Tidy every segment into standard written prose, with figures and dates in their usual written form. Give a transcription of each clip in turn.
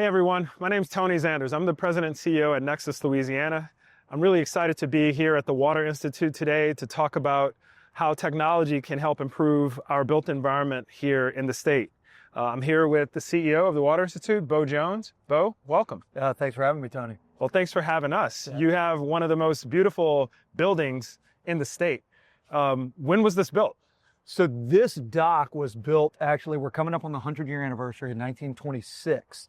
Hey everyone, my name is Tony Zanders. I'm the President and CEO at Nexus, Louisiana. I'm really excited to be here at the Water Institute today to talk about how technology can help improve our built environment here in the state. I'm here with the CEO of the Water Institute, Beaux Jones. Beaux, welcome. Thanks for having me, Tony. Well, thanks for having us. Yeah. You have one of the most beautiful buildings in the state. When was this built? So this dock was built, actually, we're coming up on the 100-year anniversary in 1926.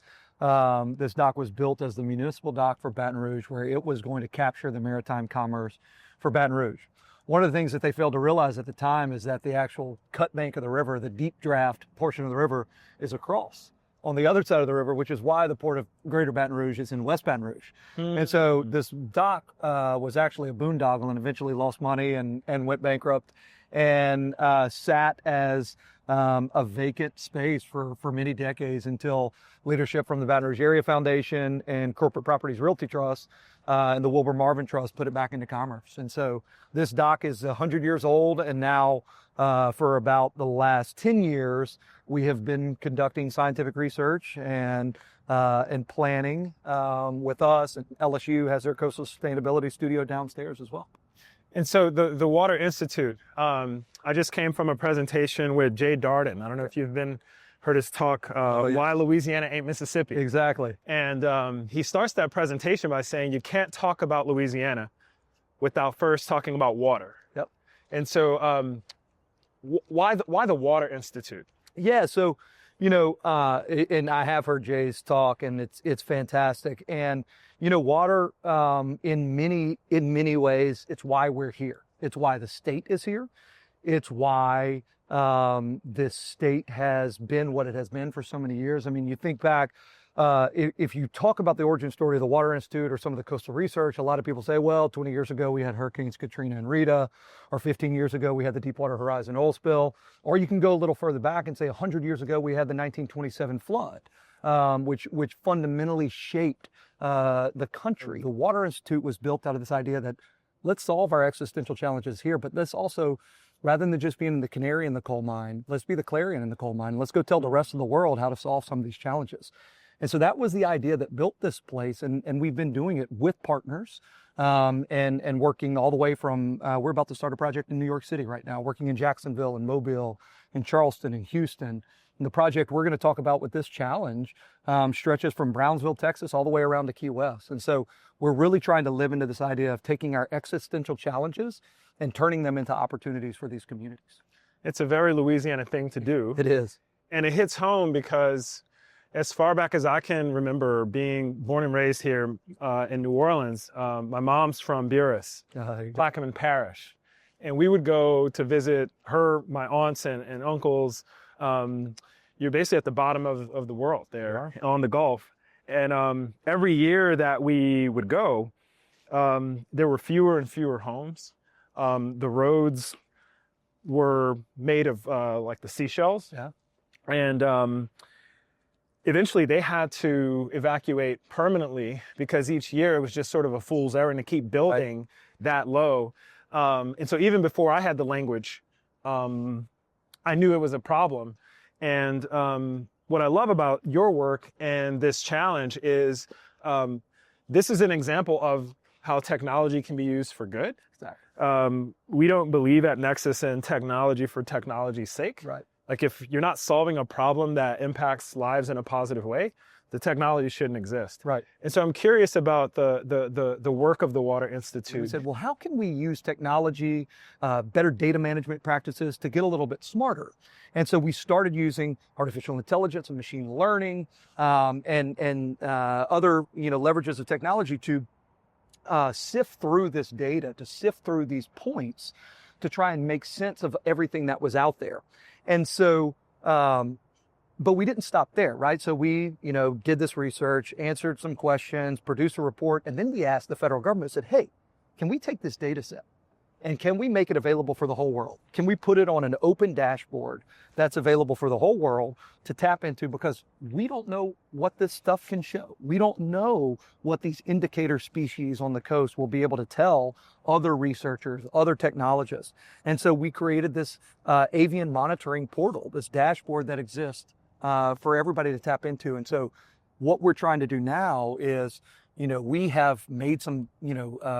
This dock was built as the municipal dock for Baton Rouge, where it was going to capture the maritime commerce for Baton Rouge. One of the things that they failed to realize at the time is that the actual cut bank of the river, the deep draft portion of the river, is across on the other side of the river, which is why the port of Greater Baton Rouge is in West Baton Rouge. And so this dock was actually a boondoggle and eventually lost money and went bankrupt and sat as a vacant space for many decades until leadership from the Baton Rouge Area Foundation and Corporate Properties Realty Trust and the Wilbur Marvin Trust put it back into commerce. And so this dock is 100 years old, and now for about the last 10 years, we have been conducting scientific research and planning with us, and LSU has their coastal sustainability studio downstairs as well. And so the Water Institute, I just came from a presentation with Jay Darden. I don't know if you've heard his talk, Why Louisiana Ain't Mississippi. Exactly. And he starts that presentation by saying you can't talk about Louisiana without first talking about water. Yep. And so why the Water Institute? Yeah, so, you know, and I have heard Jay's talk, and it's fantastic. And, you know, water, in many ways, it's why we're here. It's why the state is here. It's why this state has been what it has been for so many years. I mean, you think back, if you talk about the origin story of the Water Institute or some of the coastal research, a lot of people say, well, 20 years ago we had Hurricanes Katrina and Rita, or 15 years ago we had the Deepwater Horizon oil spill, or you can go a little further back and say 100 years ago we had the 1927 flood, which fundamentally shaped the country. The Water Institute was built out of this idea that let's solve our existential challenges here, but let's also, rather than just being the canary in the coal mine, let's be the clarion in the coal mine. Let's go tell the rest of the world how to solve some of these challenges. And so that was the idea that built this place, and we've been doing it with partners and working all the way from, we're about to start a project in New York City right now, working in Jacksonville and Mobile and Charleston and Houston. And the project we're going to talk about with this challenge stretches from Brownsville, Texas, all the way around to Key West. And so we're really trying to live into this idea of taking our existential challenges and turning them into opportunities for these communities. It's a very Louisiana thing to do. It is. And it hits home because as far back as I can remember being born and raised here in New Orleans, my mom's from Buras, Plaquemine Parish. And we would go to visit my aunts and uncles. You're basically at the bottom of the world there on the Gulf. And every year that we would go, there were fewer and fewer homes. The roads were made of like the seashells. Yeah. And eventually they had to evacuate permanently because each year it was just sort of a fool's errand to keep building that low. And so even before I had the language, I knew it was a problem. And what I love about your work and this challenge is this is an example of how technology can be used for good. Exactly. We don't believe at Nexus in technology for technology's sake. Right. Like if you're not solving a problem that impacts lives in a positive way, the technology shouldn't exist. Right. And so I'm curious about the work of the Water Institute. We said, well, how can we use technology, better data management practices to get a little bit smarter? And so we started using artificial intelligence and machine learning and other leverages of technology to sift through this data, to sift through these points, to try and make sense of everything that was out there. And so, but we didn't stop there, right? So we, did this research, answered some questions, produced a report, and then we asked the federal government, said, hey, can we take this data set and can we make it available for the whole world? Can we put it on an open dashboard that's available for the whole world to tap into? Because we don't know what this stuff can show. We don't know what these indicator species on the coast will be able to tell other researchers, other technologists. And so we created this avian monitoring portal, this dashboard that exists for everybody to tap into. And so what we're trying to do now is, we have made some,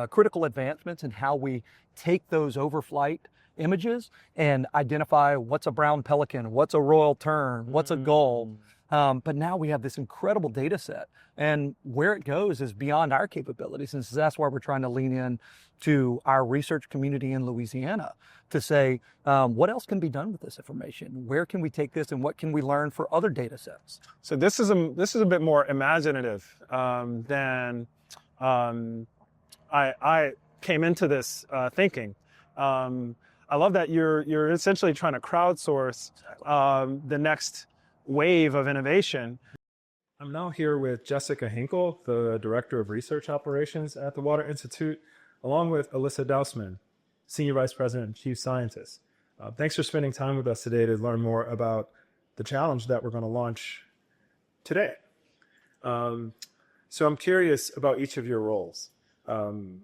critical advancements in how we take those overflight images and identify what's a brown pelican, what's a royal tern, what's a gull. But now we have this incredible data set, and where it goes is beyond our capabilities. And so that's why we're trying to lean in to our research community in Louisiana to say, what else can be done with this information? Where can we take this, and what can we learn for other data sets? So this is a bit more imaginative than I came into this thinking. I love that you're essentially trying to crowdsource the next wave of innovation. I'm now here with Jessica Henkel, the Director of Research Operations at the Water Institute, along with Alyssa Dausman, Senior Vice President and Chief Scientist. Thanks for spending time with us today to learn more about the challenge that we're going to launch today. So I'm curious about each of your roles. Who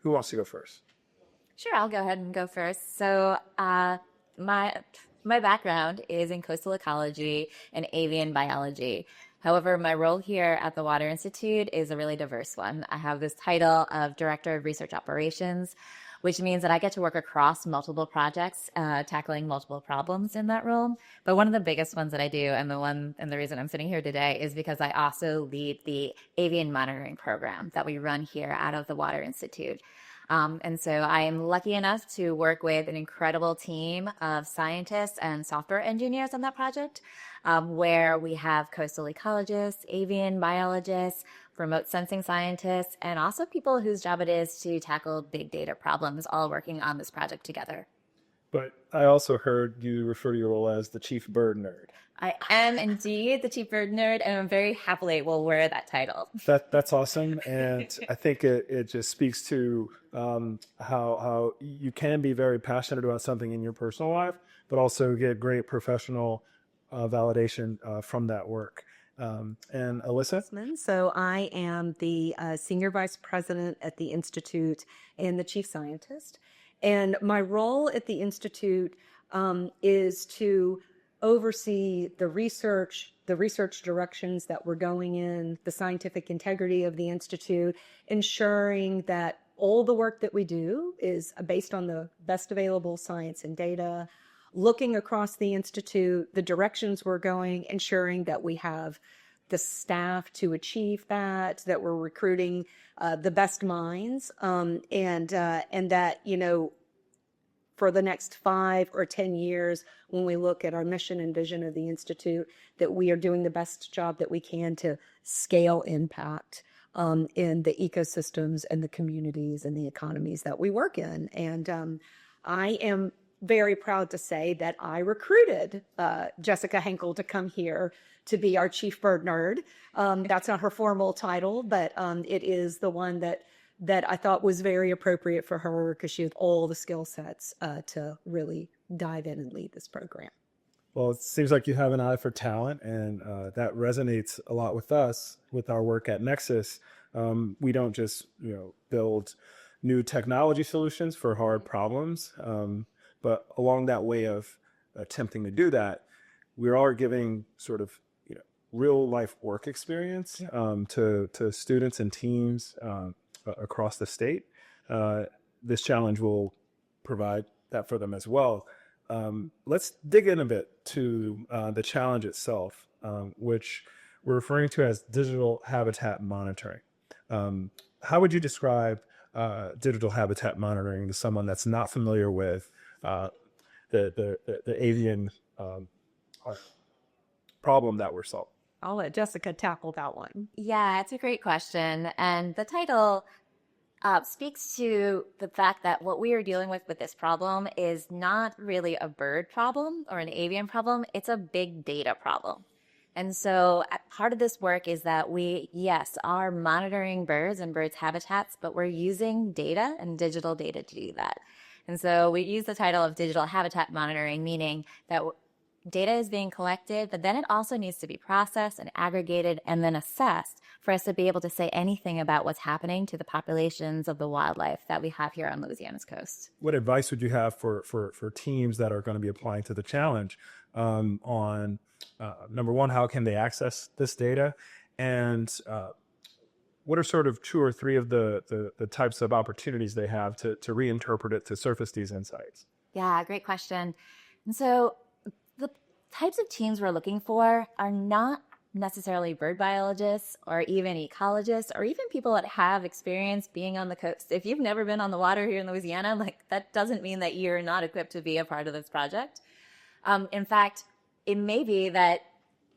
wants to go first? Sure, I'll go ahead and go first. So my background is in coastal ecology and avian biology. However, my role here at the Water Institute is a really diverse one. I have this title of Director of Research Operations, which means that I get to work across multiple projects, tackling multiple problems in that role. But one of the biggest ones that I do, and the reason I'm sitting here today, is because I also lead the avian monitoring program that we run here out of the Water Institute. And so I am lucky enough to work with an incredible team of scientists and software engineers on that project, where we have coastal ecologists, avian biologists, remote sensing scientists, and also people whose job it is to tackle big data problems, all working on this project together. But I also heard you refer to your role as the Chief Bird Nerd. I am indeed the Chief Bird Nerd, and I'm very happily will wear that title. That's awesome, and I think it just speaks to how you can be very passionate about something in your personal life, but also get great professional validation from that work. And Alyssa? So I am the Senior Vice President at the Institute and the Chief Scientist. And my role at the Institute is to oversee the research directions that we're going in, the scientific integrity of the Institute, ensuring that all the work that we do is based on the best available science and data, looking across the Institute, the directions we're going, ensuring that we have the staff to achieve that we're recruiting the best minds, and that, for the next 5 or 10 years, when we look at our mission and vision of the Institute, that we are doing the best job that we can to scale impact in the ecosystems and the communities and the economies that we work in. And I am very proud to say that I recruited Jessica Henkel to come here to be our Chief Bird Nerd. That's not her formal title, but it is the one that I thought was very appropriate for her, because she has all the skill sets to really dive in and lead this program. Well, it seems like you have an eye for talent, and that resonates a lot with us with our work at Nexus. We don't just build new technology solutions for hard problems, but along that way of attempting to do that, we are giving sort of real life work experience to students and teams across the state. This challenge will provide that for them as well. Let's dig in a bit to the challenge itself, which we're referring to as digital habitat monitoring. How would you describe digital habitat monitoring to someone that's not familiar with the avian problem that we're solving? I'll let Jessica tackle that one. Yeah, it's a great question. And the title speaks to the fact that what we are dealing with this problem is not really a bird problem or an avian problem. It's a big data problem. And so part of this work is that we, yes, are monitoring birds and birds' habitats, but we're using data and digital data to do that. And so we use the title of digital habitat monitoring, meaning that data is being collected, but then it also needs to be processed and aggregated and then assessed for us to be able to say anything about what's happening to the populations of the wildlife that we have here on Louisiana's coast. What advice would you have for teams that are going to be applying to the challenge on number one, how can they access this data? And what are sort of 2 or 3 of the types of opportunities they have to reinterpret it to surface these insights? Yeah, great question. And so the types of teams we're looking for are not necessarily bird biologists or even ecologists or even people that have experience being on the coast. If you've never been on the water here in Louisiana, like that doesn't mean that you're not equipped to be a part of this project. In fact, it may be that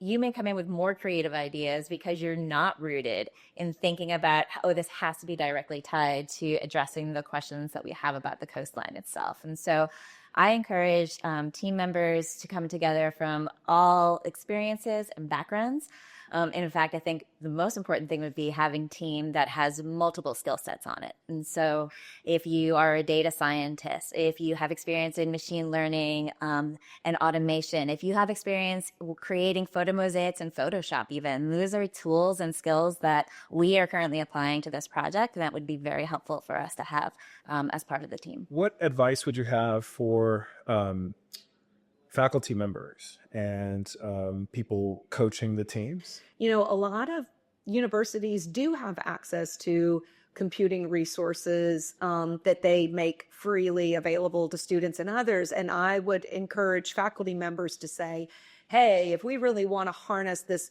you may come in with more creative ideas because you're not rooted in thinking about, oh, this has to be directly tied to addressing the questions that we have about the coastline itself. And so I encourage team members to come together from all experiences and backgrounds. And in fact, I think the most important thing would be having a team that has multiple skill sets on it. And so if you are a data scientist, if you have experience in machine learning and automation, if you have experience creating photo mosaics in Photoshop even, those are tools and skills that we are currently applying to this project and that would be very helpful for us to have as part of the team. What advice would you have for faculty members and people coaching the teams? You know, a lot of universities do have access to computing resources that they make freely available to students and others. And I would encourage faculty members to say, hey, if we really want to harness this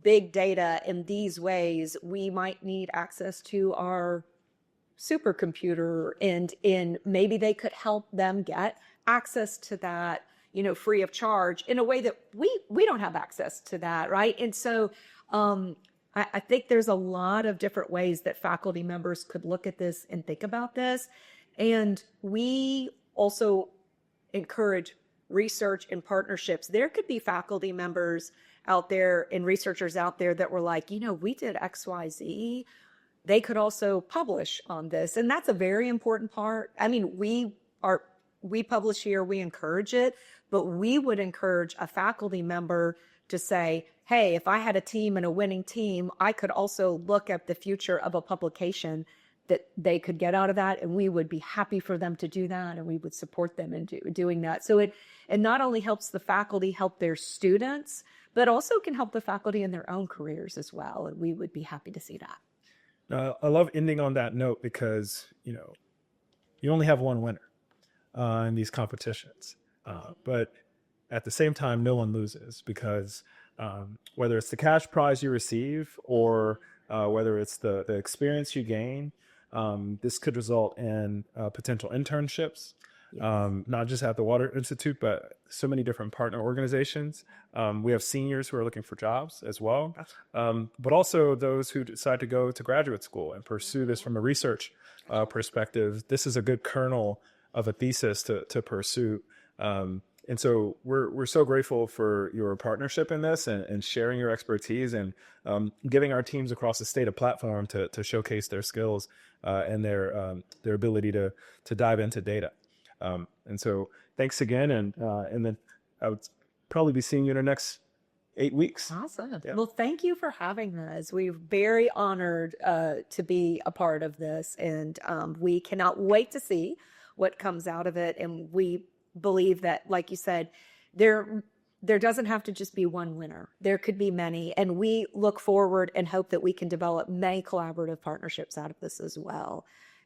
big data in these ways, we might need access to our supercomputer, and maybe they could help them get access to that, you know, free of charge in a way that we don't have access to that, right? And so I think there's a lot of different ways that faculty members could look at this and think about this. And we also encourage research and partnerships. There could be faculty members out there and researchers out there that were like, you know, we did XYZ. They could also publish on this. And that's a very important part. I mean, we publish here, we encourage it, but we would encourage a faculty member to say, hey, if I had a team and a winning team, I could also look at the future of a publication that they could get out of that. And we would be happy for them to do that. And we would support them in doing that. So it not only helps the faculty help their students, but also can help the faculty in their own careers as well. And we would be happy to see that. I love ending on that note because, you know, you only have one winner in these competitions. But at the same time, no one loses because whether it's the cash prize you receive or whether it's the experience you gain, this could result in potential internships, not just at the Water Institute, but so many different partner organizations. We have seniors who are looking for jobs as well, but also those who decide to go to graduate school and pursue this from a research perspective. This is a good kernel of a thesis to pursue. And so we're so grateful for your partnership in this and sharing your expertise and giving our teams across the state a platform to showcase their skills and their ability to dive into data. And so thanks again. And then I would probably be seeing you in the next 8 weeks. Awesome. Yeah. Well, thank you for having us. We're very honored to be a part of this. And we cannot wait to see what comes out of it. And we believe that, like you said, there doesn't have to just be one winner. There could be many. And we look forward and hope that we can develop many collaborative partnerships out of this as well.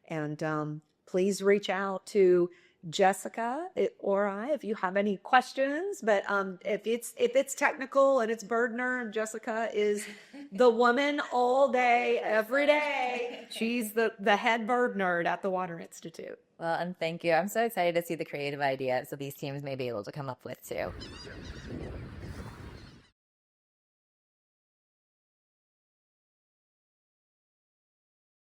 And please reach out to Jessica or I if you have any questions. But if it's technical and it's Birdner, Jessica is the woman all day, every day. She's the head bird nerd at the Water Institute. Well, and thank you. I'm so excited to see the creative ideas that these teams may be able to come up with too.